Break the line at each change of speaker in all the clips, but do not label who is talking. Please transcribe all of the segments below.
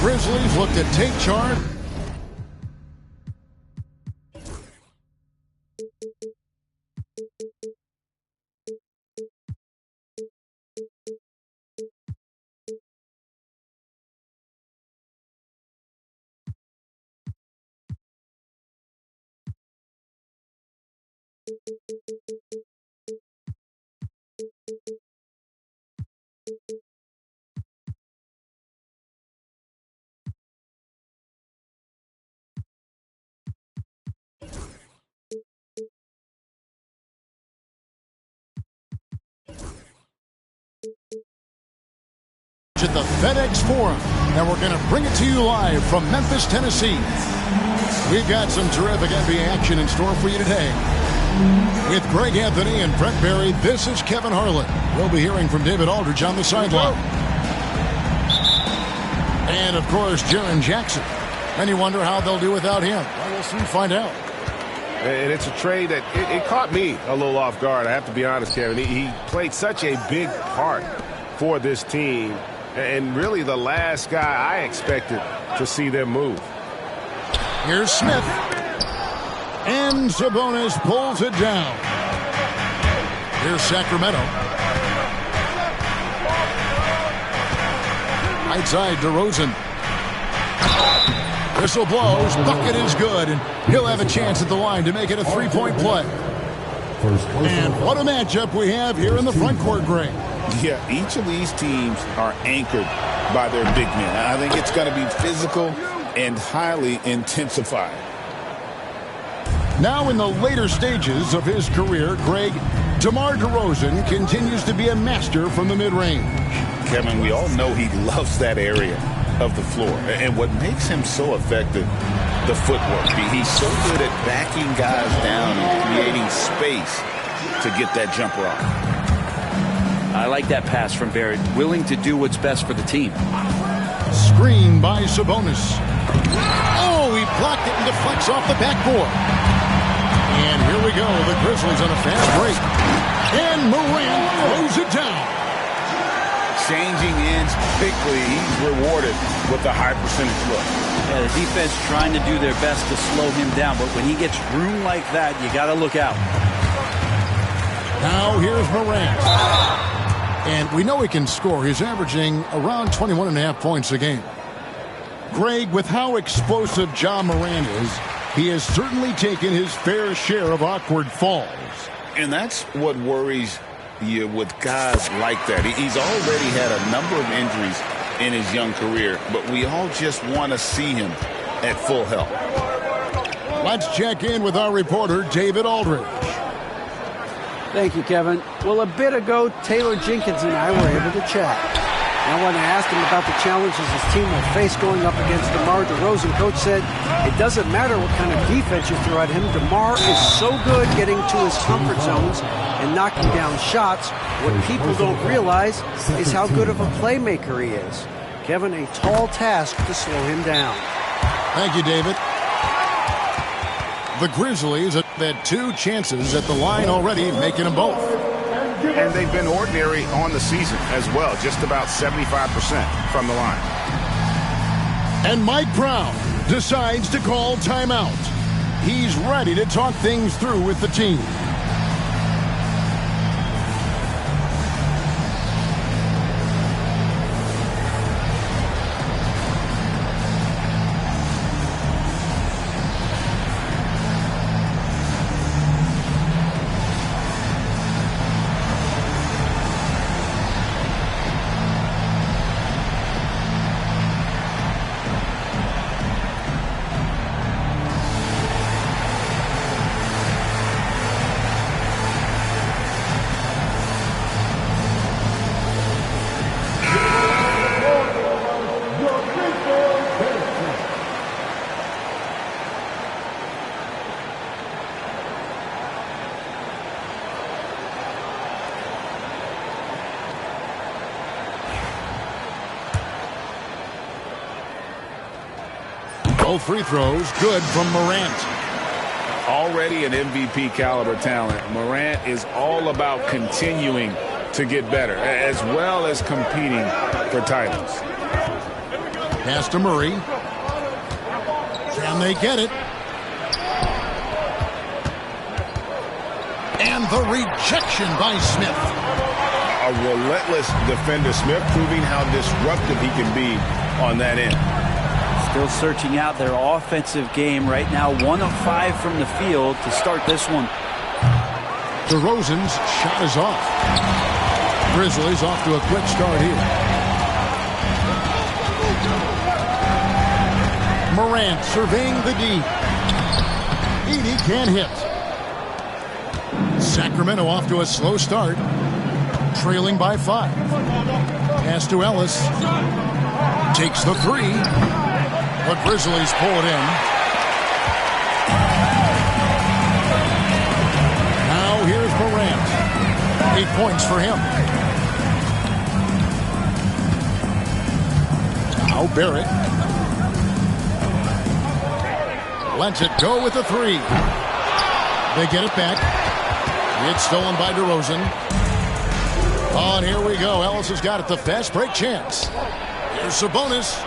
Grizzlies look to take charge. At the FedEx Forum, and we're going to bring it to you live from Memphis, Tennessee. We've got some terrific NBA action in store for you today. With Greg Anthony and Brett Barry, this is Kevin Harlan. We'll be hearing from David Aldridge on the sideline. And, of course, Jaren Jackson. And you wonder how they'll do without him. Well, we'll soon find out.
And it's a trade that it caught me a little off guard, I have to be honest, Kevin. He played such a big part for this team. And really the last guy I expected to see them move.
Here's Smith. And Sabonis pulls it down. Here's Sacramento. Right side, DeRozan. Whistle blows. Bucket is good. And he'll have a chance at the line to make it a three-point play. And what a matchup we have here in the front court, Greg.
Yeah, each of these teams are anchored by their big men. I think it's going to be physical and highly intensified.
Now in the later stages of his career, Greg, DeMar DeRozan continues to be a master from the mid-range.
Kevin, we all know he loves that area of the floor. And what makes him so effective, the footwork. He's so good at backing guys down and creating space to get that jumper off.
I like that pass from Barrett, willing to do what's best for the team.
Screen by Sabonis. Oh, he blocked it and deflects off the backboard. And here we go, the Grizzlies on a fast break. And Morant throws it down.
Changing ends quickly, he's rewarded with a high percentage look.
Yeah, the defense trying to do their best to slow him down, but when he gets room like that, you got to look out.
Now here's Morant. And we know he can score. He's averaging around 21.5 points a game. Greg, with how explosive Ja Morant is, he has certainly taken his fair share of awkward falls.
And that's what worries you with guys like that. He's already had a number of injuries in his young career, but we all just want to see him at full health.
Let's check in with our reporter, David Aldridge.
Thank you, Kevin. Well, a bit ago, Taylor Jenkins and I were able to chat. And when I asked him about the challenges his team will face going up against DeMar DeRozan, Coach said, it doesn't matter what kind of defense you throw at him. DeMar is so good getting to his comfort zones and knocking down shots. What people don't realize is how good of a playmaker he is. Kevin, a tall task to slow him down.
Thank you, David. The Grizzlies have had two chances at the line already, making them both.
And they've been ordinary on the season as well, just about 75% from the line.
And Mike Brown decides to call timeout. He's ready to talk things through with the team. Both free throws good from Morant.
Already an MVP caliber talent, Morant is all about continuing to get better, as well as competing for titles.
Pass to Murray. Can they get it? And the rejection by Smith.
A relentless defender. Smith proving how disruptive he can be on that end.
Still searching out their offensive game right now. 1 of 5 from the field to start this one.
DeRozan's shot is off. Grizzlies off to a quick start here. Morant surveying the D. Edey can't hit. Sacramento off to a slow start. Trailing by 5. Pass to Ellis. Takes the 3. The Grizzlies pull it in. Now here's Morant. 8 points for him. Now Barrett. Lets it go with the 3. They get it back. It's stolen by DeRozan. Oh, and here we go. Ellis has got it. The fast break chance. Here's Sabonis.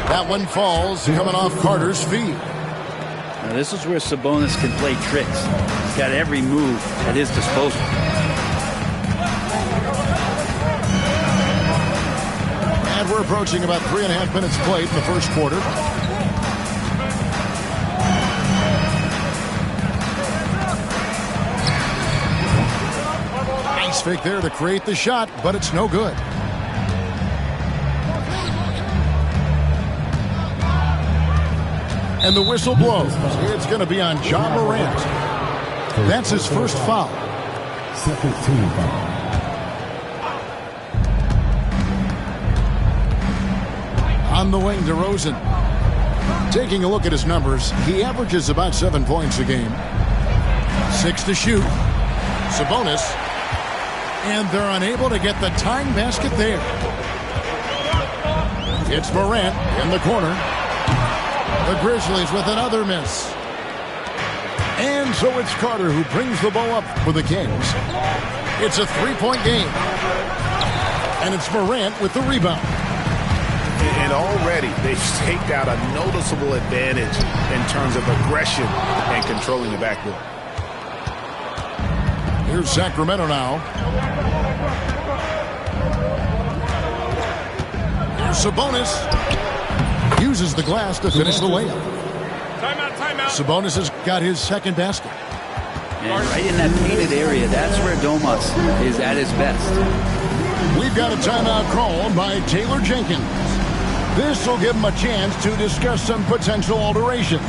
That one falls, coming off Carter's feet.
Now this is where Sabonis can play tricks. He's got every move at his disposal.
And we're approaching about 3.5 minutes played in the first quarter. Nice fake there to create the shot, but it's no good. And the whistle blows. It's going to be on Ja Morant. That's his first foul.
Second team foul.
On the wing, DeRozan. Taking a look at his numbers, he averages about 7 points a game. 6 to shoot. Sabonis. And they're unable to get the tying basket there. It's Morant in the corner. The Grizzlies with another miss. And so it's Carter who brings the ball up for the Kings. It's a 3-point game. And it's Morant with the rebound.
And already they've staked out a noticeable advantage in terms of aggression and controlling the backcourt.
Here's Sacramento now. Here's Sabonis. Uses the glass to finish the layup.
Timeout.
Sabonis has got his second basket.
And right in that painted area, that's where Domas is at his best.
We've got a timeout called by Taylor Jenkins. This will give him a chance to discuss some potential alterations.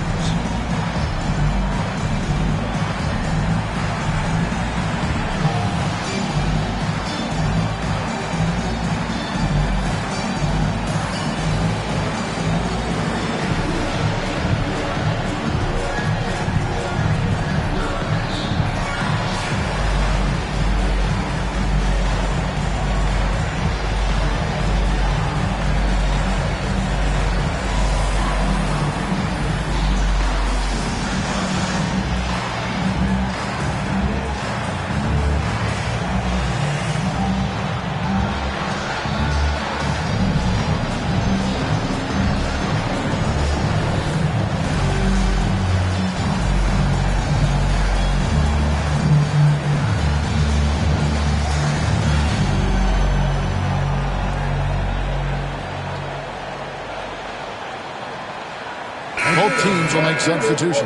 Both teams will make substitutions.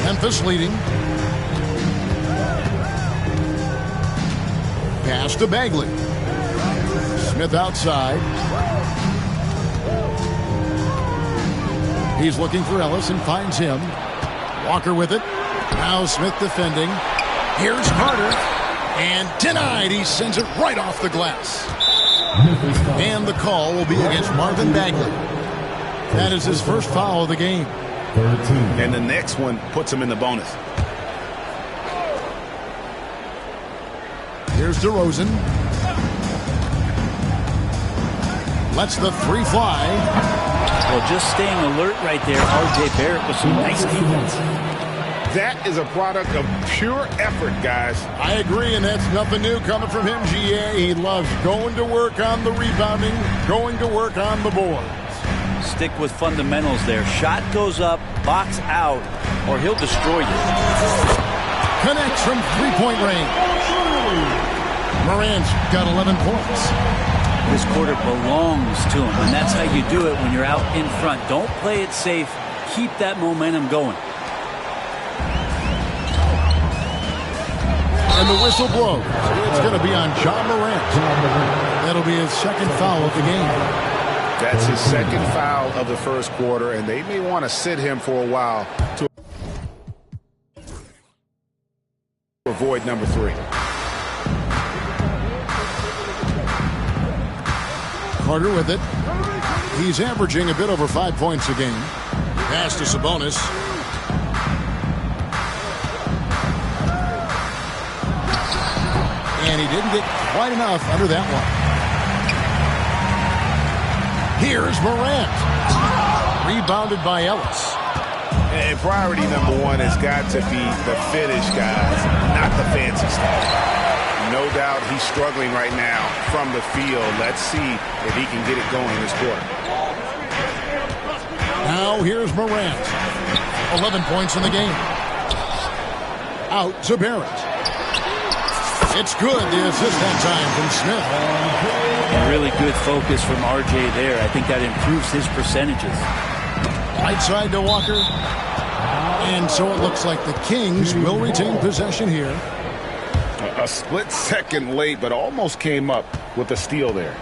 Memphis leading. Pass to Bagley. Smith outside. He's looking for Ellis and finds him. Walker with it. Now Smith defending. Here's Carter. And denied. He sends it right off the glass. And the call will be against Marvin Bagley. That is his first foul of the game.
And the next one puts him in the bonus.
Here's DeRozan. Lets the 3 fly.
Well, just staying alert right there. R.J. Barrett with some nice defense.
That is a product of pure effort, guys.
I agree, and that's nothing new coming from him, GA. He loves going to work on the rebounding, going to work on the boards.
Stick with fundamentals there. Shot goes up, box out, or he'll destroy you.
Connects from three-point range. Morant's got 11 points.
This quarter belongs to him, and that's how you do it when you're out in front. Don't play it safe. Keep that momentum going.
And the whistle blows. It's going to be on John Morant. That'll be his second foul of the game.
That's his second foul of the first quarter, and they may want to sit him for a while to avoid number 3.
Carter with it. He's averaging a bit over 5 points a game. Pass to Sabonis. And he didn't get quite enough under that one. Here's Morant. Rebounded by Ellis.
And priority number 1 has got to be the finish, guys, not the fancy stuff. No doubt he's struggling right now from the field. Let's see if he can get it going this quarter.
Now here's Morant. 11 points in the game. Out to Barrett. It's good. The assist that time from Smith.
Really good focus from RJ there. I think that improves his percentages.
Right side to Walker. And so it looks like the Kings will retain possession here.
A split second late, but almost came up with a steal there.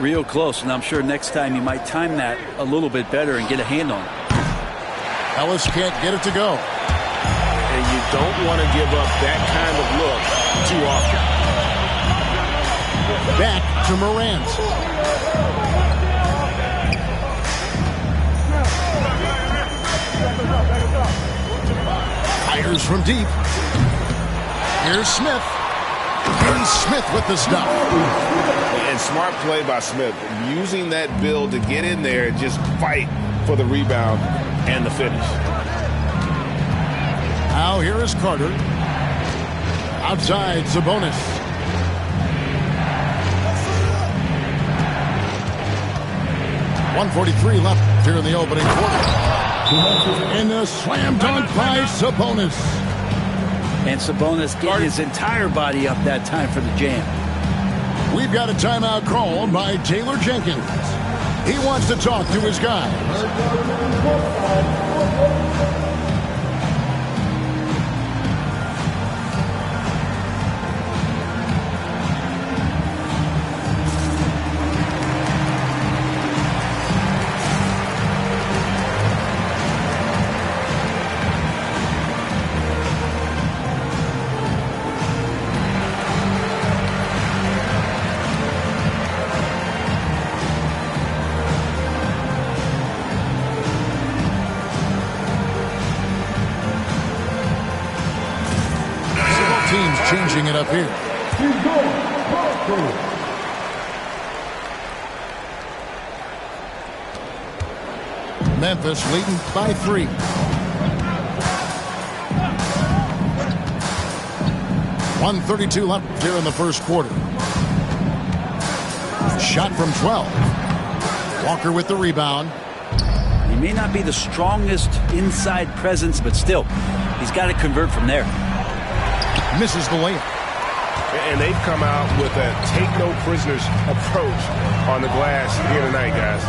Real close, and I'm sure next time you might time that a little bit better and get a hand on it.
Ellis can't get it to go.
And you don't want to give up that kind of look too often.
Back to Morant. Fires from deep. Here's Smith. And Smith with the stop.
And smart play by Smith. Using that build to get in there and just fight for the rebound and the finish.
Now here is Carter. Outside Sabonis. .143 left here in the opening quarter. And a slam dunk by Sabonis.
And Sabonis getting his entire body up that time for the jam.
We've got a timeout called by Taylor Jenkins. He wants to talk to his guys. Changing it up here. Memphis leading by 3. .132 left here in the first quarter. Shot from 12. Walker with the rebound.
He may not be the strongest inside presence, but still, he's got to convert from there.
Misses the layup.
And they've come out with a take-no-prisoners approach on the glass here tonight, guys.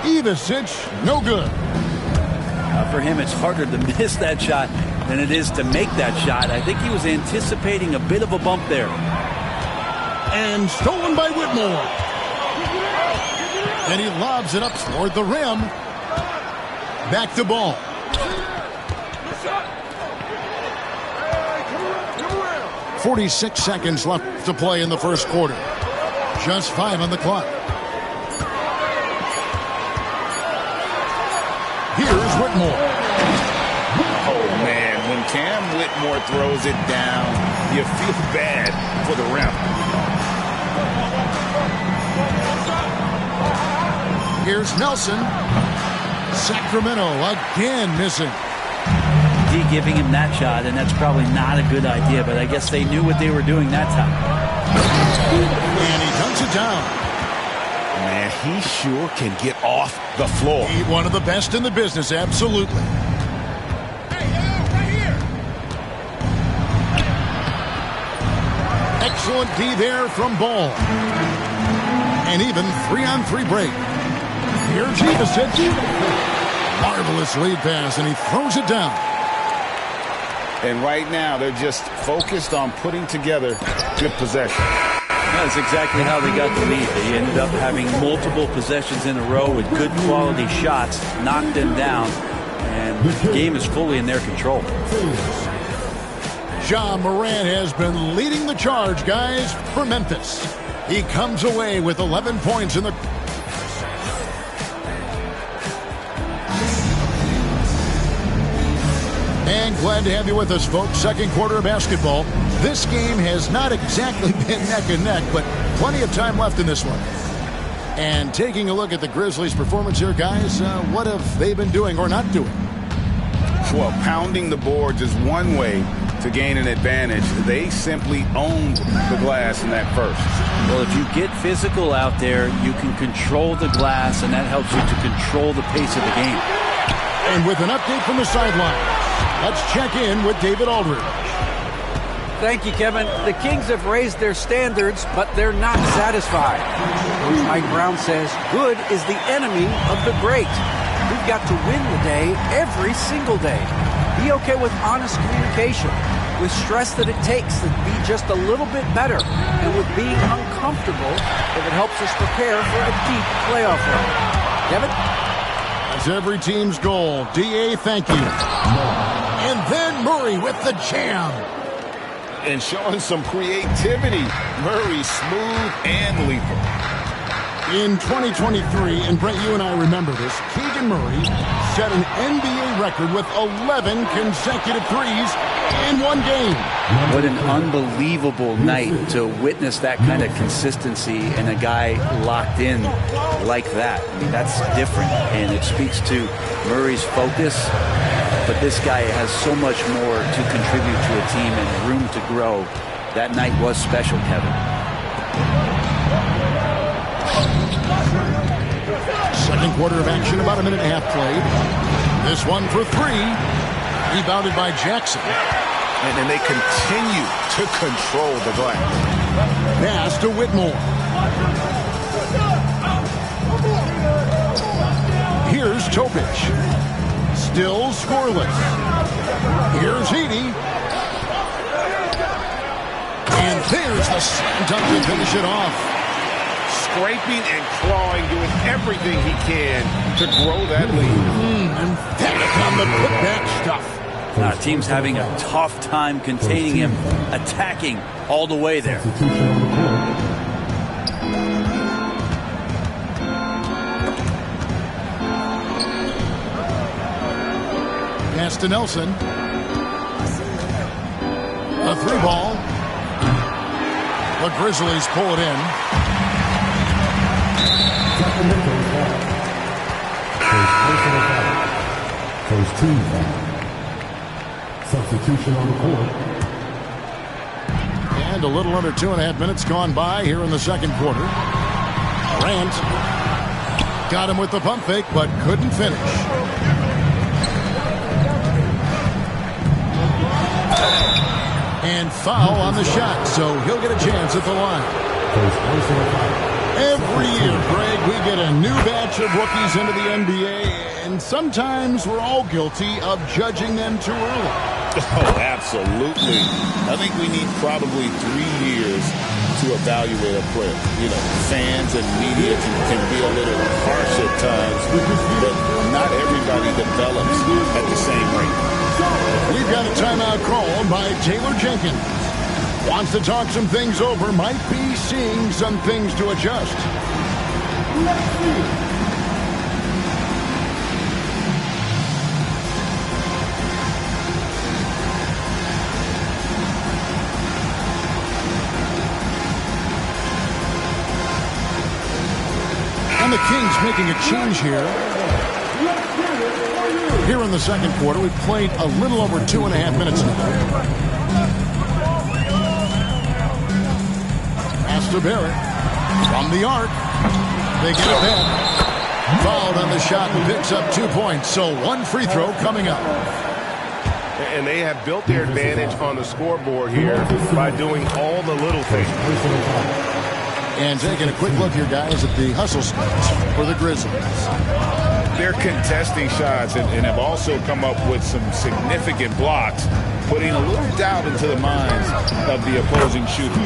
Ivicic, no good.
For him, it's harder to miss that shot than it is to make that shot. I think he was anticipating a bit of a bump there.
And stolen by Whitmore. And he lobs it up toward the rim. Back to ball. 46 seconds left to play in the first quarter. Just 5 on the clock. Here's Whitmore.
Oh, man, when Cam Whitmore throws it down, you feel bad for the rim.
Here's Nelson. Sacramento again missing.
Deke giving him that shot, and that's probably not a good idea, but I guess they knew what they were doing that time.
And he dunks it down.
Man, he sure can get off the floor.
He's one of the best in the business, absolutely. Excellent D there from Ball. And even 3-on-3 break. Here's Ivasic. Marvelous lead pass, and he throws it down.
And right now, they're just focused on putting together good possession.
That's exactly how they got the lead. They ended up having multiple possessions in a row with good quality shots, knocked them down, and the game is fully in their control.
Ja Morant has been leading the charge, guys, for Memphis. He comes away with 11 points in the... And glad to have you with us, folks. Second quarter of basketball. This game has not exactly been neck and neck, but plenty of time left in this one. And taking a look at the Grizzlies' performance here, guys, what have they been doing or not doing?
Well, pounding the boards is one way to gain an advantage. They simply owned the glass in that first.
Well, if you get physical out there, you can control the glass, and that helps you to control the pace of the game.
And with an update from the sideline, let's check in with David Aldridge.
Thank you, Kevin. The Kings have raised their standards, but they're not satisfied. Coach Mike Brown says good is the enemy of the great. We've got to win the day every single day. Be okay with honest communication, with stress that it takes to be just a little bit better, and with being uncomfortable if it helps us prepare for a deep playoff run. Kevin?
That's every team's goal. D.A., thank you. And then Murray with the jam.
And showing some creativity. Murray smooth and lethal.
In 2023, and Brent, you and I remember this, Keegan Murray set an NBA record with 11 consecutive threes in one game.
What an unbelievable night to witness that kind of consistency and a guy locked in like that. I mean, that's different, and it speaks to Murray's focus. But this guy has so much more to contribute to a team and room to grow. That night was special, Kevin.
Second quarter of action, about a minute and a half played. This one for three. Rebounded by Jackson.
And they continue to control the glass.
Pass to Whitmore. Here's Topic. Still scoreless. Here's Heaney. And there's the slam dunk to finish it off.
Scraping and clawing, doing everything he can to grow that lead.
Emphatic on the putback stuff.
Team's having a tough time containing him, attacking all the way there.
Pass to Nelson. A three ball. The Grizzlies pull it in.
First team foul. Substitution on the court.
And a little under 2.5 minutes gone by here in the second quarter. Grant got him with the pump fake, but couldn't finish. And foul on the shot, so he'll get a chance at the line. Every year, Greg, we get a new batch of rookies into the NBA, and sometimes we're all guilty of judging them too early.
Oh, absolutely. I think we need probably 3 years to evaluate a player. You know, fans and media can be a little harsh at times, but not everybody develops at the same rate.
We've got a timeout call by Taylor Jenkins. Wants to talk some things over, might be seeing some things to adjust. And the Kings making a change here. Here in the second quarter, we've played a little over 2.5 minutes now. Pass to Barrett. From the arc. They get it back. Fouled on the shot and picks up 2 points. So one free throw coming up.
And they have built their advantage on the scoreboard here by doing all the little things.
And taking a quick look here, guys, at the hustle stats for the Grizzlies.
They're contesting shots and have also come up with some significant blocks, putting a little doubt into the minds of the opposing shooters.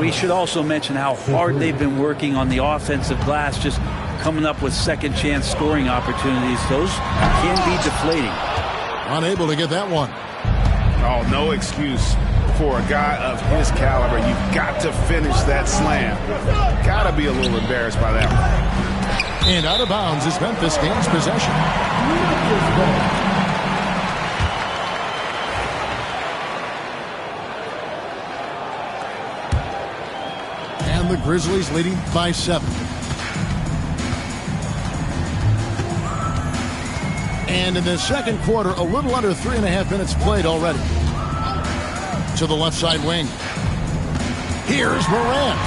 We should also mention how hard they've been working on the offensive glass, just coming up with second chance scoring opportunities. Those can be deflating.
Unable to get that one.
Oh, no excuse for a guy of his caliber. You've got to finish that slam. Got to be a little embarrassed by that one.
And out of bounds is Memphis gains possession. And the Grizzlies leading by 7. And in the second quarter, a little under 3.5 minutes played already. To the left side wing. Here's Morant.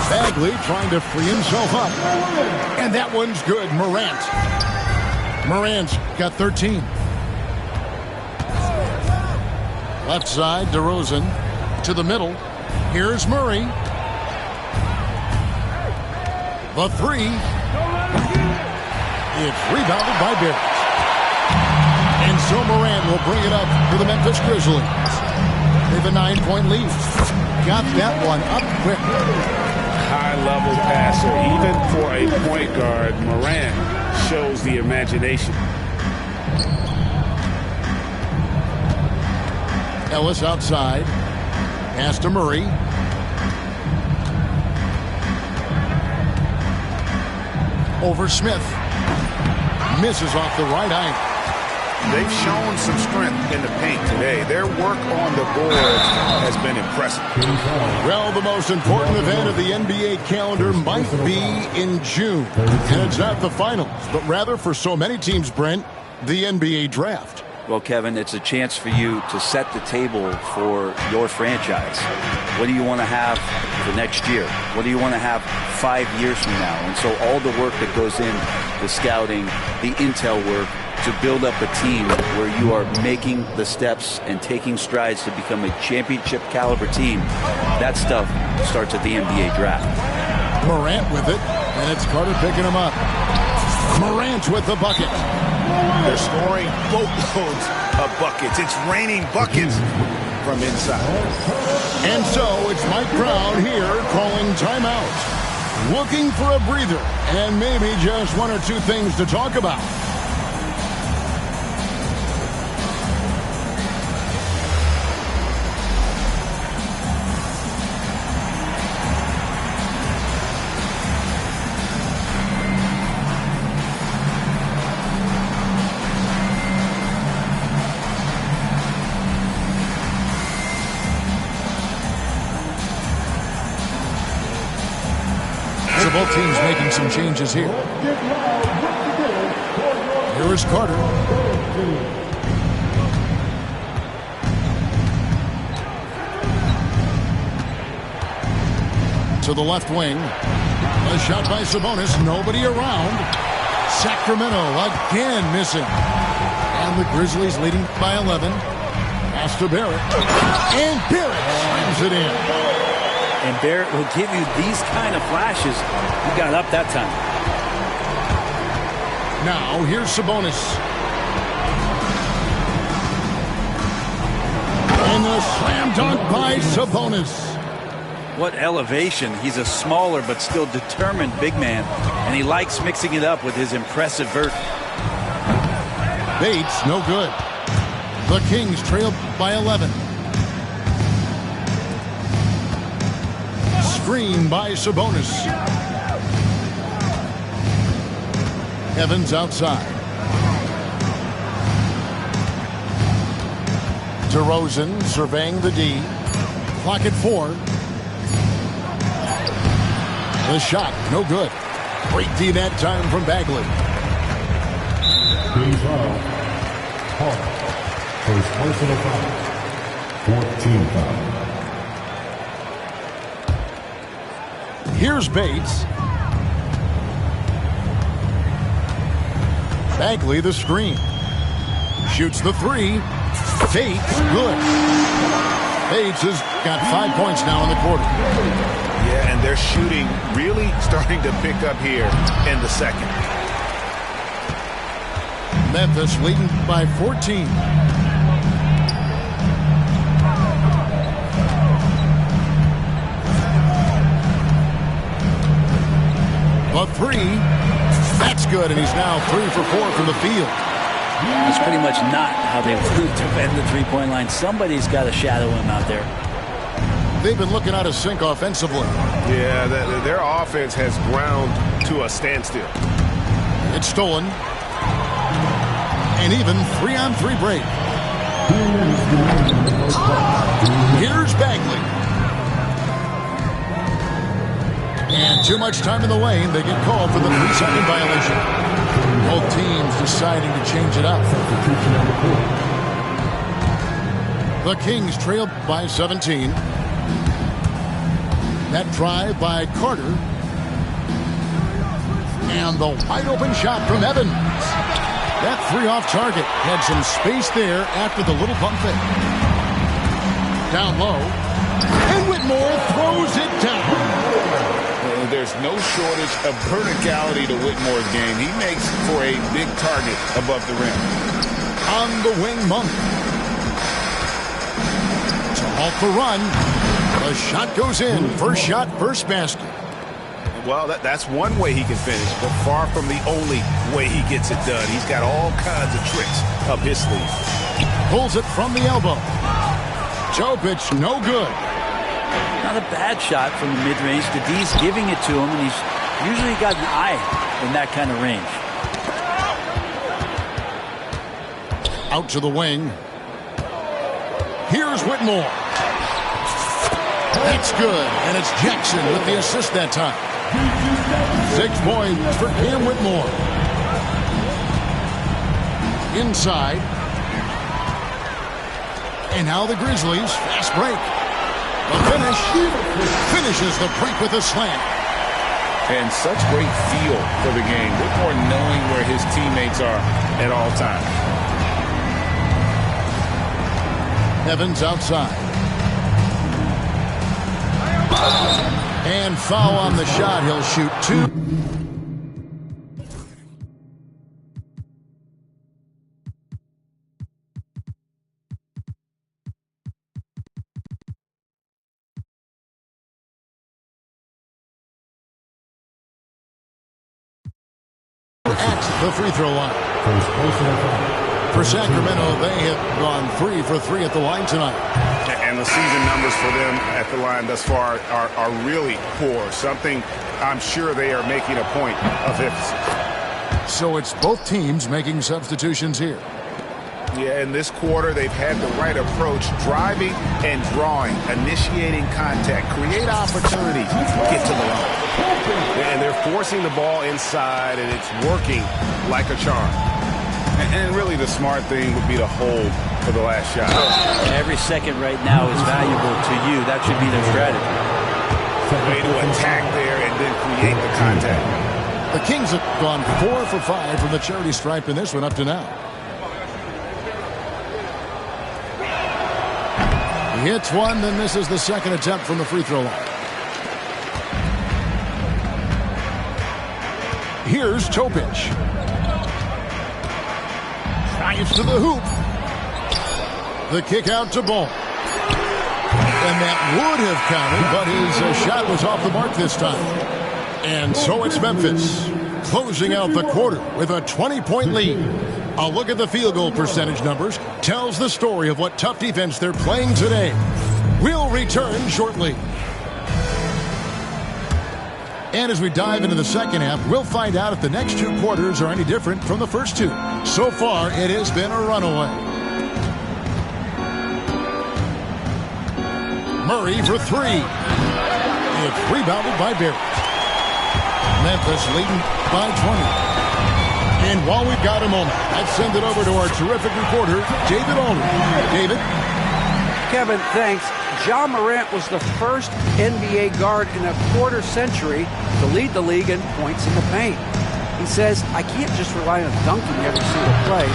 Bagley trying to free himself up. And that one's good. Morant's got 13. Left side, DeRozan. To the middle. Here's Murray. The three. It's rebounded by Barrett. And so Morant will bring it up for the Memphis Grizzlies. They have a 9-point lead. Got that one up quick.
High-level passer. Even for a point guard, Morant shows the imagination.
Ellis outside. Pass to Murray. Over Smith. Misses off the right eye.
They've shown some strength in the paint today. Their work on the boards has been impressive.
Well, the most important event of the NBA calendar might be in June. And it's not the finals, but rather for so many teams, Brent, the NBA draft.
Well, Kevin, it's a chance for you to set the table for your franchise. What do you want to have for next year? What do you want to have 5 years from now? And so all the work that goes in the scouting, the intel work, to build up a team where you are making the steps and taking strides to become a championship caliber team, that stuff starts at the NBA draft.
Morant with it, and it's Carter picking him up. Morant with the bucket.
They're scoring boatloads of buckets. It's raining buckets from inside.
And so it's Mike Brown here calling timeout. Looking for a breather and maybe just one or two things to talk about. So both teams making some changes here. Here is Carter. To the left wing. A shot by Sabonis. Nobody around. Sacramento again missing. And the Grizzlies leading by 11. Pass to Barrett. And Barrett slams it in.
And Barrett will give you these kind of flashes. He got up that time.
Now, here's Sabonis. And the slam dunk by Sabonis.
What elevation. He's a smaller but still determined big man. And he likes mixing it up with his impressive vert.
Bates, no good. The Kings trail by 11. Screen by Sabonis. Evans outside. DeRozan surveying the D. Clock at 4. The shot, no good. Great D that time from Bagley.
Hall. First personal foul. 14 foul.
Here's Bates. Bagley the screen. Shoots the three. Bates, good. Bates has got 5 points now in the quarter.
Yeah, and their shooting really starting to pick up here in the second.
Memphis leading by 14. A three. That's good, and he's now 3 for 4 from the field.
That's pretty much not how they want to defend the three-point line. Somebody's got to shadow him out there.
They've been looking out of sync offensively.
Yeah, their offense has ground to a standstill.
It's stolen. And even 3-on-3 break. Here's Bagley. And too much time in the lane. They get called for the 3-second violation. Both teams deciding to change it up. The Kings trailed by 17. That drive by Carter. And the wide open shot from Evans. That three off target. Had some space there after the little pump fake. Down low. And Whitmore throws it down.
There's no shortage of verticality to Whitmore's game. He makes for a big target above the rim.
On the wing, Monk. To halt the run. The shot goes in. First shot, first basket.
Well, that's one way he can finish, but far from the only way he gets it done. He's got all kinds of tricks up his sleeve.
Pulls it from the elbow. Jokic, no good.
Not a bad shot from the mid-range. Kadi's giving it to him, and he's usually got an eye in that kind of range.
Out to the wing. Here's Whitmore. That's good, and it's Jackson with the assist that time. 6 points for Cam Whitmore. Inside. And now the Grizzlies, fast break. The finish. Finishes the break with a slam.
And such great feel for the game. Whitmore knowing where his teammates are at all times.
Evans outside. And foul on the shot. He'll shoot 2. At the free throw line. For Sacramento, they have gone 3 for 3 at the line tonight.
And the season numbers for them at the line thus far are really poor. Something I'm sure they are making a point of emphasis.
So it's both teams making substitutions here.
Yeah, in this quarter, they've had the right approach, driving and drawing, initiating contact, create opportunities, get to the line. And they're forcing the ball inside, and it's working like a charm. And really the smart thing would be to hold for the last shot.
Every second right now is valuable to you. That should be their strategy.
Way to attack there and then create the contact.
The Kings have gone 4 for 5 from the charity stripe in this one up to now. He hits one, then this is the second attempt from the free throw line. Here's Topic. Drives to the hoop. The kick out to Ball. And that would have counted, but his shot was off the mark this time. And so it's Memphis closing out the quarter with a 20-point lead. A look at the field goal percentage numbers tells the story of what tough defense they're playing today. We'll return shortly. And as we dive into the second half, we'll find out if the next 2 quarters are any different from the first 2. So far, it has been a runaway. Murray for 3. It's rebounded by Barrett. Memphis leading by 20. And while we've got a moment, let's send it over to our terrific reporter, David Aldridge. David?
Kevin, thanks. Ja Morant was the first NBA guard in a quarter century to lead the league in points in the paint. He says, I can't just rely on dunking every single play,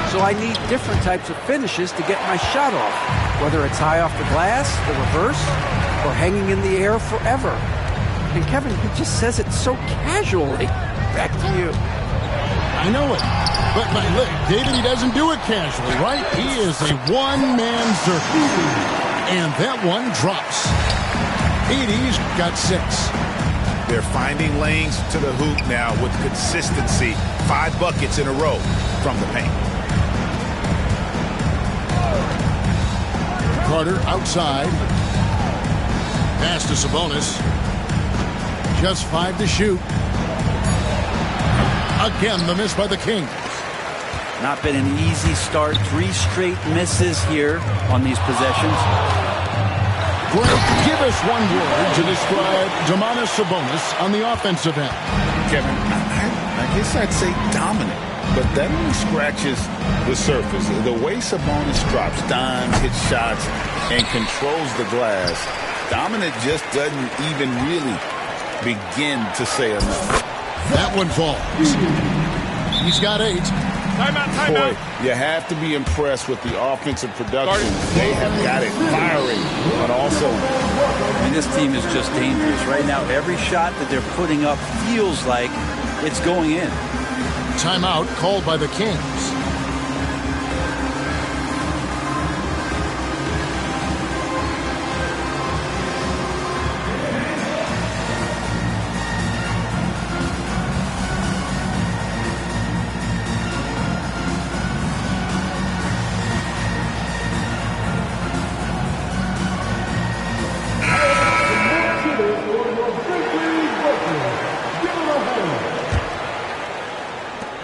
so I need different types of finishes to get my shot off, whether it's high off the glass, the reverse, or hanging in the air forever. And Kevin, he just says it so casually. Back to you.
I know it. But look, David, he doesn't do it casually, right? He is a one-man circus. And that one drops. hh got 6.
They're finding lanes to the hoop now with consistency. 5 buckets in a row from the paint.
Carter outside. Pass to Sabonis. Just 5 to shoot. Again, the miss by the Kings.
Not been an easy start. 3 straight misses here on these possessions.
Greg, give us one word to describe Domantas Sabonis on the offensive end.
Kevin, I guess I'd say dominant, but that only scratches the surface. The way Sabonis drops dimes, hits shots, and controls the glass, dominant just doesn't even really begin to say enough.
That one falls. He's got 8.
Boy, you have to be impressed with the offensive production. They have got it firing on all cylinders.
I mean, this team is just dangerous. Right now, every shot that they're putting up feels like it's going in.
Timeout called by the Kings.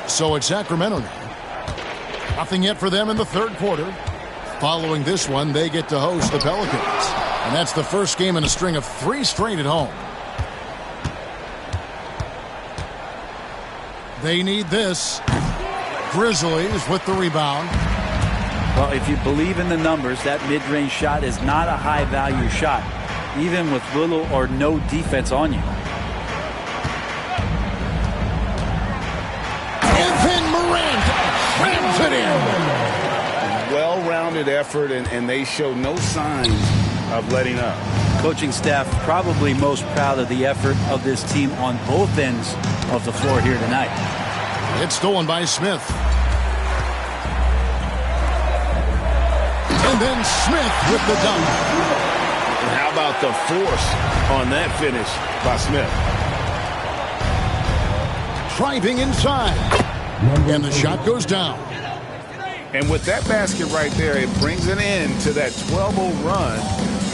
So it's Sacramento now. Nothing yet for them in the third quarter. Following this one, they get to host the Pelicans. And that's the first game in a string of 3 straight at home. They need this. Grizzlies with the rebound.
Well, if you believe in the numbers, that mid-range shot is not a high-value shot, even with little or no defense on you.
Rams it in.
Well-rounded effort, and they show no signs of letting up.
Coaching staff probably most proud of the effort of this team on both ends of the floor here tonight.
It's stolen by Smith. And then Smith with the dunk.
And how about the force on that finish by Smith?
Driving inside. And the shot goes down.
And with that basket right there, it brings an end to that 12-0 run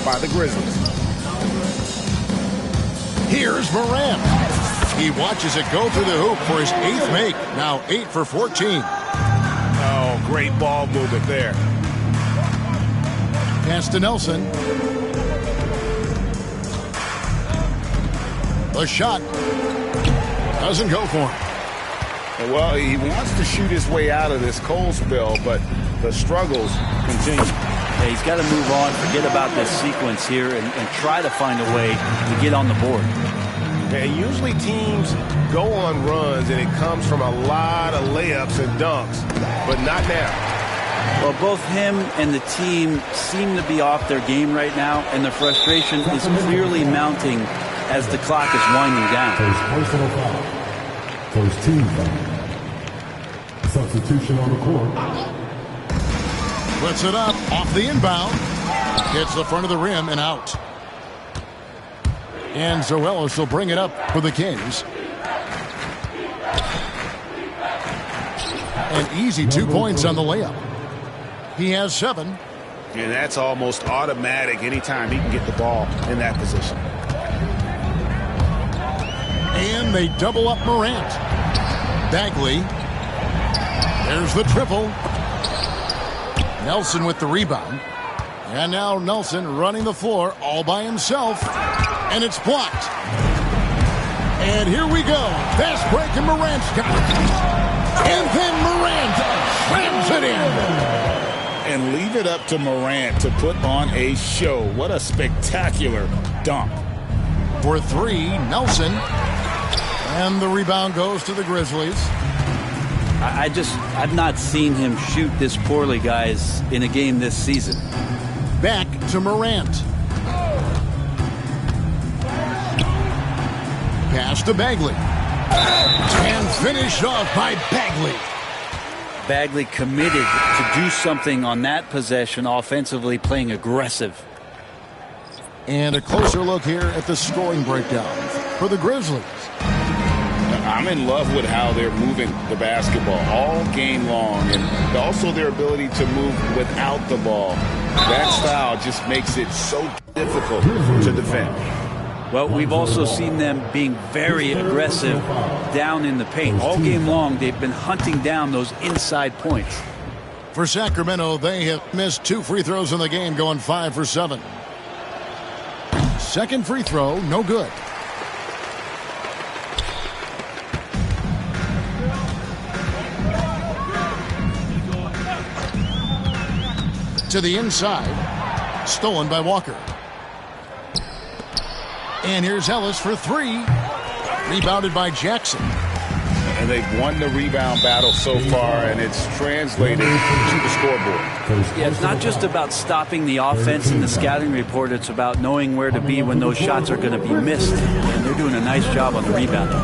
by the Grizzlies.
Here's Morant. He watches it go through the hoop for his 8th make. Now 8 for 14.
Oh, great ball movement there.
Pass to Nelson. The shot doesn't go for him.
Well, he wants to shoot his way out of this cold spell, but the struggles continue.
Yeah, he's got to move on, forget about this sequence here, and try to find a way to get on the board.
And usually teams go on runs, and it comes from a lot of layups and dunks, but not now.
Well, both him and the team seem to be off their game right now, and the frustration is clearly mounting as the clock is winding down.
Personal foul. First team foul. Substitution on the court.
Puts it up off the inbound. Hits the front of the rim and out. And Zoelos will bring it up for the Kings. An easy 2 points on the layup. He has 7.
And that's almost automatic anytime he can get the ball in that position.
And they double up Morant. Bagley. There's the triple. Nelson with the rebound. And now Nelson running the floor all by himself. And it's blocked. And here we go. Fast break, and Morant's got it. And then Morant slams it in.
And leave it up to Morant to put on a show. What a spectacular dunk.
For three, Nelson. And the rebound goes to the Grizzlies.
I've not seen him shoot this poorly, guys, in a game this season.
Back to Morant. Pass to Bagley. And finished off by Bagley.
Bagley committed to do something on that possession offensively, playing aggressive.
And a closer look here at the scoring breakdown for the Grizzlies.
I'm in love with how they're moving the basketball all game long, and also their ability to move without the ball. That style just makes it so difficult to defend.
Well, we've also seen them being very aggressive down in the paint. All game long, they've been hunting down those inside points.
For Sacramento, they have missed 2 free throws in the game, going 5 for 7. Second free throw, no good. To the inside, stolen by Walker. And here's Ellis for 3. Rebounded by Jackson.
And they've won the rebound battle so far, and it's translated to the scoreboard.
Yeah, it's not just about stopping the offense in the scouting report. It's about knowing where to be when those shots are going to be missed. And they're doing a nice job on the rebounding.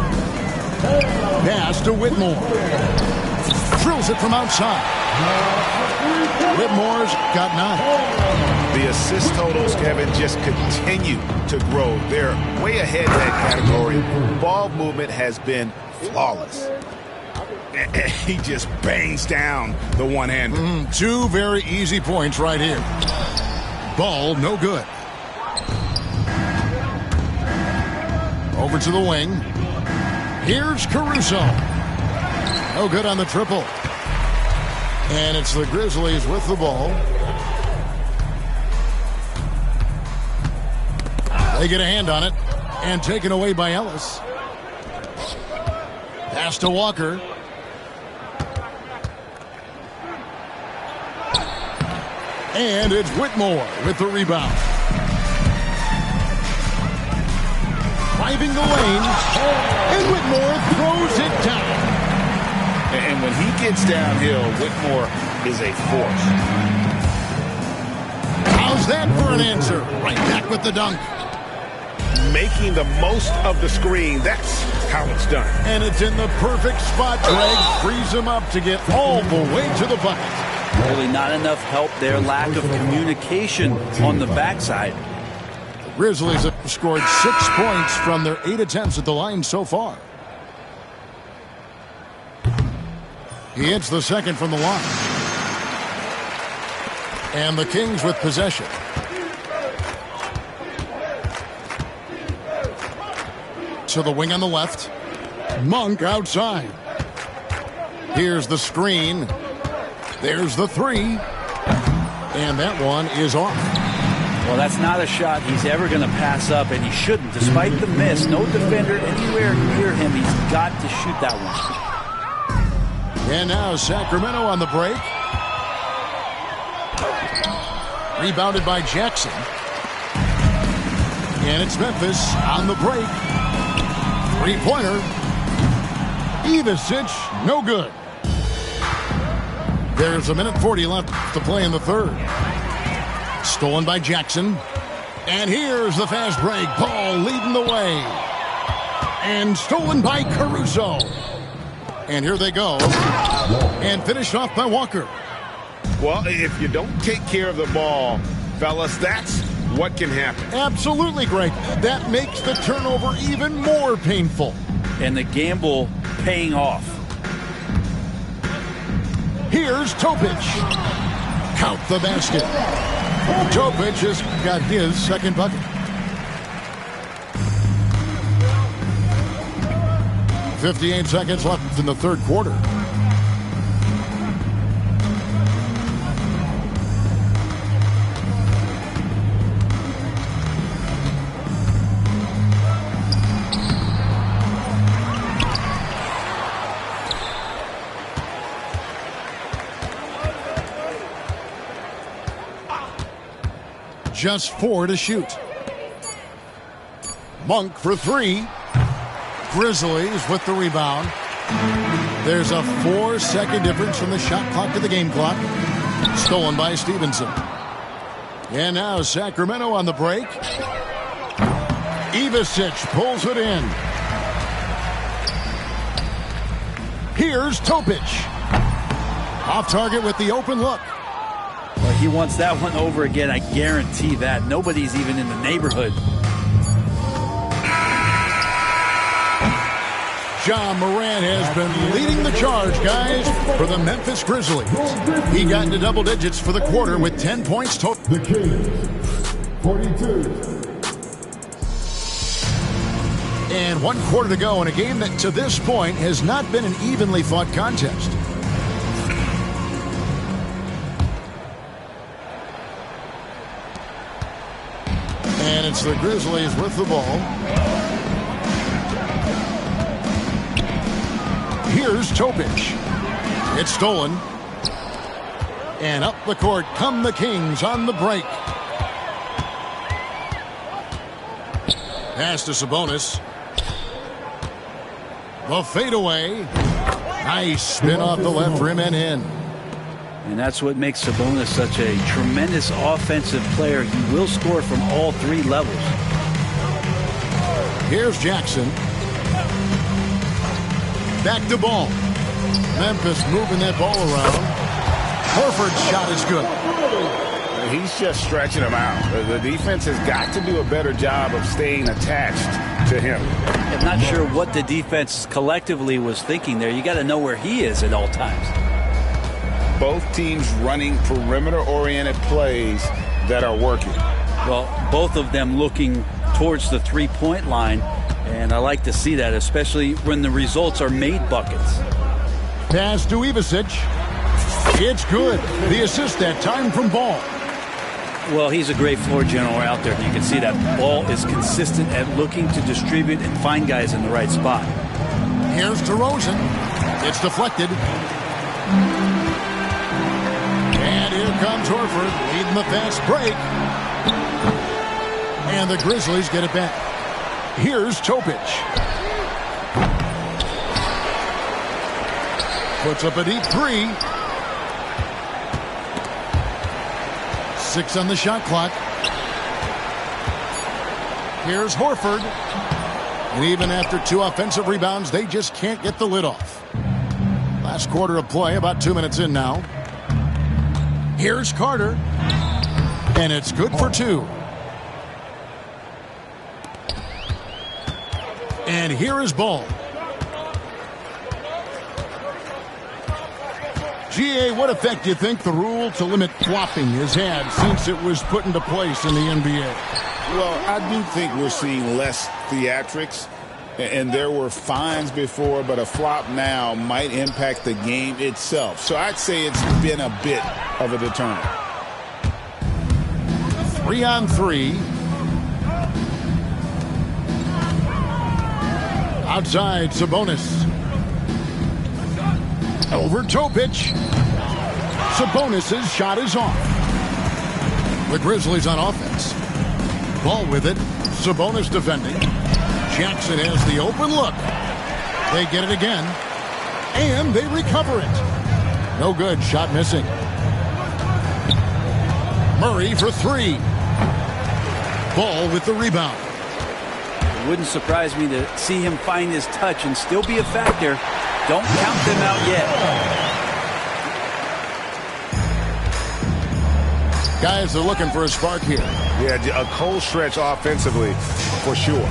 Pass to Whitmore. Drills it from outside. Whitmore's got 9.
The assist totals, Kevin, just continue to grow. They're way ahead in that category. Ball movement has been flawless. He just bangs down the one-hander.
2 very easy points right here. Ball, no good. Over to the wing. Here's Caruso. No good on the triple. And it's the Grizzlies with the ball. They get a hand on it and taken away by Ellis. Pass to Walker. And it's Whitmore with the rebound. Driving the lane. And Whitmore throws it down.
And when he gets downhill, Whitmore is a force.
How's that for an answer? Right back with the dunk.
Making the most of the screen. That's how it's done.
And it's in the perfect spot. Greg frees him up to get all the way to the bucket.
Really not enough help there. Lack of communication on the backside.
The Grizzlies have scored 6 points from their 8 attempts at the line so far. He hits the second from the line. And the Kings with possession. To the wing on the left. Monk outside. Here's the screen. There's the 3. And that one is off.
Well, that's not a shot he's ever going to pass up, and he shouldn't. Despite the miss, no defender anywhere near him. He's got to shoot that one.
And now Sacramento on the break. Rebounded by Jackson. And it's Memphis on the break. 3-pointer. Ivicic, no good. There's 1:40 left to play in the third. Stolen by Jackson. And here's the fast break. Ball leading the way. And stolen by Caruso. And here they go. And finished off by Walker.
Well, if you don't take care of the ball, fellas, that's what can happen.
Absolutely, Greg. That makes the turnover even more painful.
And the gamble paying off.
Here's Topic. Count the basket. Topic has got his second bucket. .58 seconds left in the third quarter. just 4 to shoot. Monk for 3. Grizzlies with the rebound. There's a 4-second difference from the shot clock to the game clock. Stolen by Stevenson. And now Sacramento on the break. Ivicic pulls it in. Here's Topic. Off target with the open look.
Well, he wants that one over again. I guarantee that. Nobody's even in the neighborhood.
Ja Morant has been leading the charge, guys, for the Memphis Grizzlies. He got into double digits for the quarter with 10 points total.
The Kings, 42.
And 1 quarter to go in a game that to this point has not been an evenly fought contest. And it's the Grizzlies with the ball. Here's Topic. It's stolen. And up the court come the Kings on the break. Pass to Sabonis. The fadeaway. Nice spin off the left rim and in.
And that's what makes Sabonis such a tremendous offensive player. He will score from all 3 levels.
Here's Jackson. Back to ball. Memphis moving that ball around. Horford's shot is good.
He's just stretching him out. The defense has got to do a better job of staying attached to him.
I'm not sure what the defense collectively was thinking there. You got to know where he is at all times.
Both teams running perimeter-oriented plays that are working.
Well, both of them looking towards the three-point line, and I like to see that, especially when the results are made buckets.
Pass to Ivicic. It's good. The assist that time from Ball.
Well, he's a great floor general out there. You can see that Ball is consistent at looking to distribute and find guys in the right spot.
Here's DeRozan. It's deflected. And here comes Horford leading the fast break. And the Grizzlies get it back. Here's Topic. Puts up a deep 3. 6 on the shot clock. Here's Horford. And even after 2 offensive rebounds, they just can't get the lid off. Last quarter of play, about 2 minutes in now. Here's Carter. And it's good for 2. And here is Ball. GA, what effect do you think the rule to limit flopping has had since it was put into place in the NBA?
Well, I do think we're seeing less theatrics, and there were fines before, but a flop now might impact the game itself. So I'd say it's been a bit of a deterrent.
3-on-3. Outside, Sabonis. Over Topic. Sabonis' shot is off. The Grizzlies on offense. Ball with it. Sabonis defending. Jackson has the open look. They get it again. And they recover it. No good. Shot missing. Murray for 3. Ball with the rebound.
It wouldn't surprise me to see him find his touch and still be a factor. Don't count them out yet.
Guys are looking for a spark here.
Yeah, a cold stretch offensively for sure.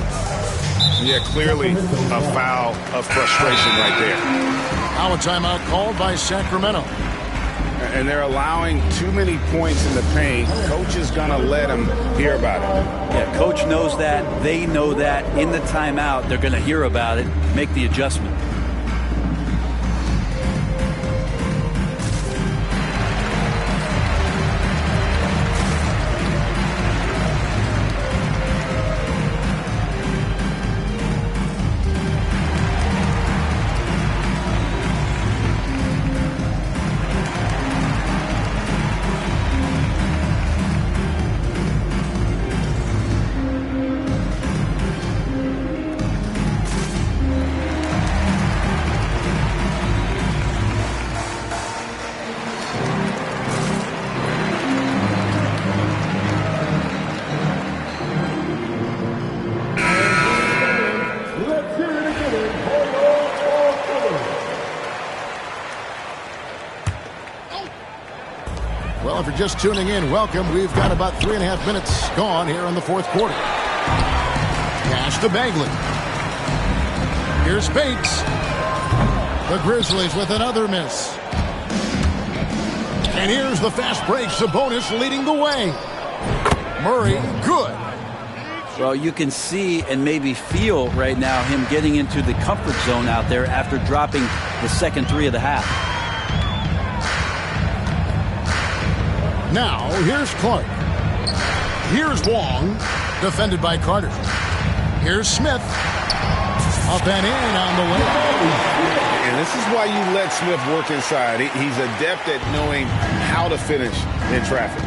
Yeah, clearly a foul of frustration right there.
Now a timeout called by Sacramento.
And they're allowing too many points in the paint. Coach is going to let them hear about it.
Yeah, coach knows that. They know that. In the timeout, they're going to hear about it, make the adjustment.
Well, if you're just tuning in, welcome. We've got about 3.5 minutes gone here in the fourth quarter. Pass to Bagley. Here's Bates. The Grizzlies with another miss. And here's the fast break. Sabonis leading the way. Murray, good.
Well, you can see and maybe feel right now him getting into the comfort zone out there after dropping the second three of the half.
Now, here's Clark. Here's Wong, defended by Carter. Here's Smith. Up and in on the layup.
And this is why you let Smith work inside. He's adept at knowing how to finish in traffic.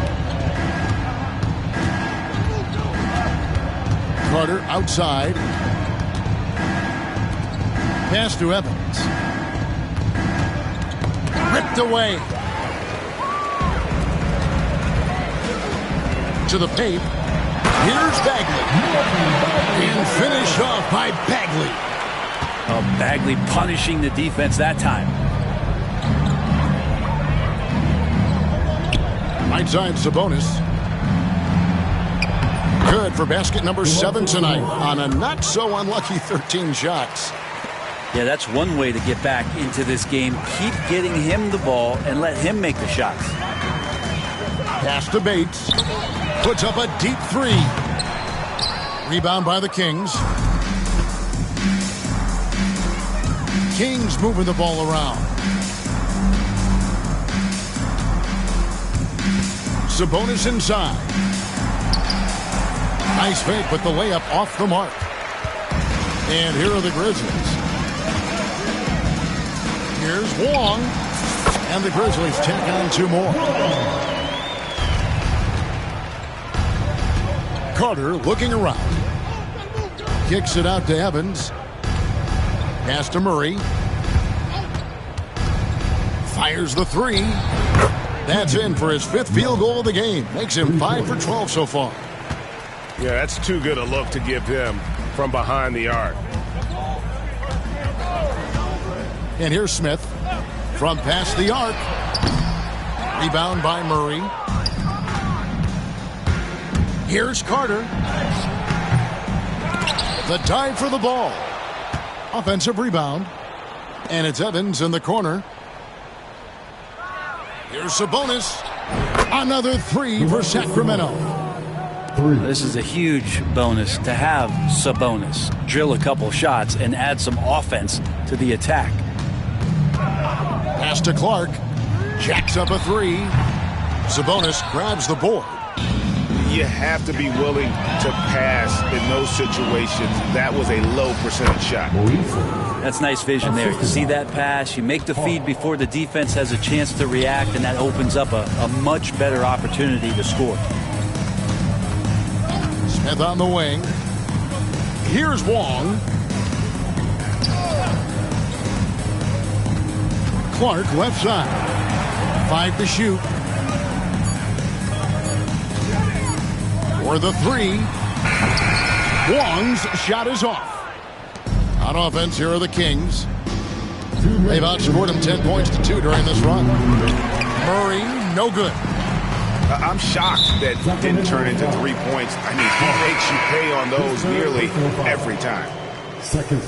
Carter outside. Pass to Evans. Ripped away. To the paint. Here's Bagley. And finished off by Bagley.
Oh, Bagley punishing the defense that time.
Right side Sabonis. Good for basket number 7 tonight on a not so unlucky 13 shots.
Yeah, that's one way to get back into this game. Keep getting him the ball and let him make the shots.
Pass to Bates. Puts up a deep three. Rebound by the Kings. Kings moving the ball around. Sabonis inside. Nice fake, but the layup off the mark. And here are the Grizzlies. Here's Wong. And the Grizzlies tack on 2 more. Carter looking around. Kicks it out to Evans. Pass to Murray. Fires the three. That's in for his 5th field goal of the game. Makes him 5 for 12 so far.
Yeah, that's too good a look to give him from behind the arc.
And here's Smith from past the arc. Rebound by Murray. Here's Carter. The dive for the ball. Offensive rebound. And it's Evans in the corner. Here's Sabonis. Another 3 for Sacramento.
This is a huge bonus to have Sabonis drill a couple shots and add some offense to the attack.
Pass to Clark. Jacks up a 3. Sabonis grabs the board.
You have to be willing to pass in those situations. That was a low percentage shot.
That's nice vision there. You see that pass, you make the feed before the defense has a chance to react, and that opens up a much better opportunity to score.
Smith on the wing. Here's Wong. Clark left side. 5 to shoot. For the 3. Wong's shot is off. On offense, here are the Kings. They've outscored him 10 points to 2 during this run. Murray, no good.
I'm shocked that didn't turn into 3 points. I mean, he makes you pay on those nearly every time.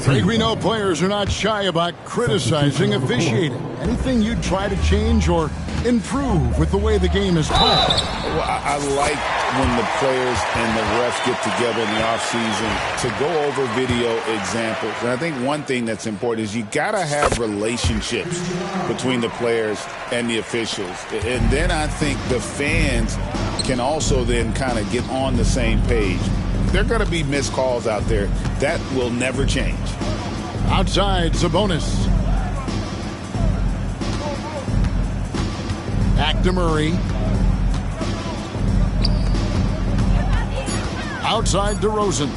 Craig, we know players are not shy about criticizing officiating. Anything you'd try to change or improve with the way the game is played?
Well, I like when the players and the refs get together in the offseason to go over video examples. And I think one thing that's important is you got to have relationships between the players and the officials. And then I think the fans can also then kind of get on the same page. There are going to be missed calls out there. That will never change.
Outside, Sabonis. Back to Murray. Outside DeRozan.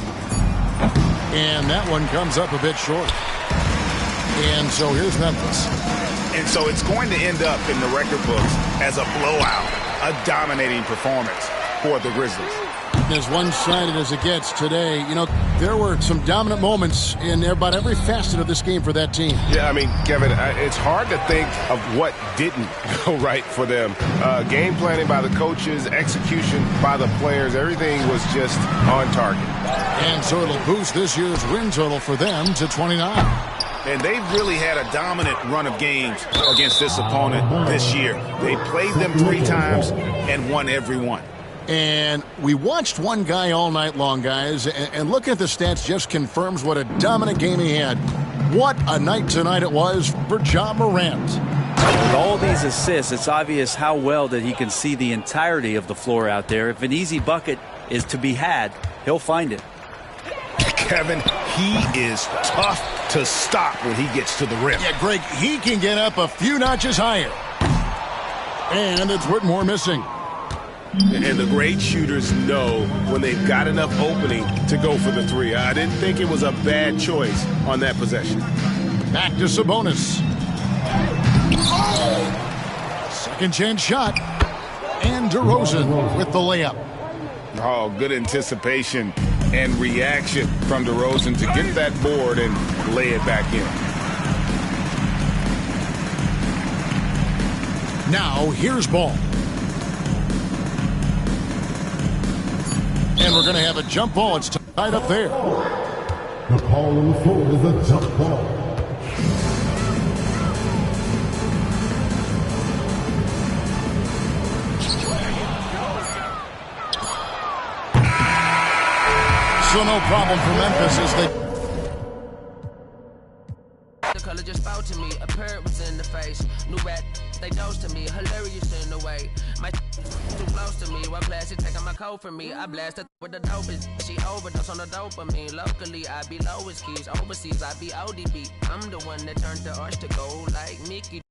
And that one comes up a bit short. And so here's Memphis.
And so it's going to end up in the record books as a blowout, a dominating performance for the Grizzlies.
As one-sided as it gets today, you know, there were some dominant moments in about every facet of this game for that team.
Yeah, I mean, Kevin, it's hard to think of what didn't go right for them. Game planning by the coaches, execution by the players, everything was just on target.
And so it'll boost this year's win total for them to 29.
And they've really had a dominant run of games against this opponent this year. They played them 3 times and won every one.
And we watched one guy all night long, guys, and looking at the stats just confirms what a dominant game he had. What a night tonight it was for Ja Morant.
With all these assists, it's obvious how well that he can see the entirety of the floor out there. If an easy bucket is to be had, he'll find it.
Kevin, he is tough to stop when he gets to the rim.
Yeah, Greg, he can get up a few notches higher. And it's Whitmore missing.
And the great shooters know when they've got enough opening to go for the 3. I didn't think it was a bad choice on that possession.
Back to Sabonis. Second chance shot. And DeRozan with the layup.
Oh, good anticipation and reaction from DeRozan to get that board and lay it back in.
Now, here's Ball. And we're going to have a jump ball. It's tied up there.
The call on the floor is a jump ball.
So no problem for Memphis as they...
The color just spoke to me, a parrot was in the face. New rat, they dose to me, hilarious in the way. My too close to me, what class is taking my coat from me? I blast her with the dopest. She overdose on the dopamine. Locally, I be lowest keys. Overseas, I be ODB. I'm the one that turned the arch to gold like Mickey.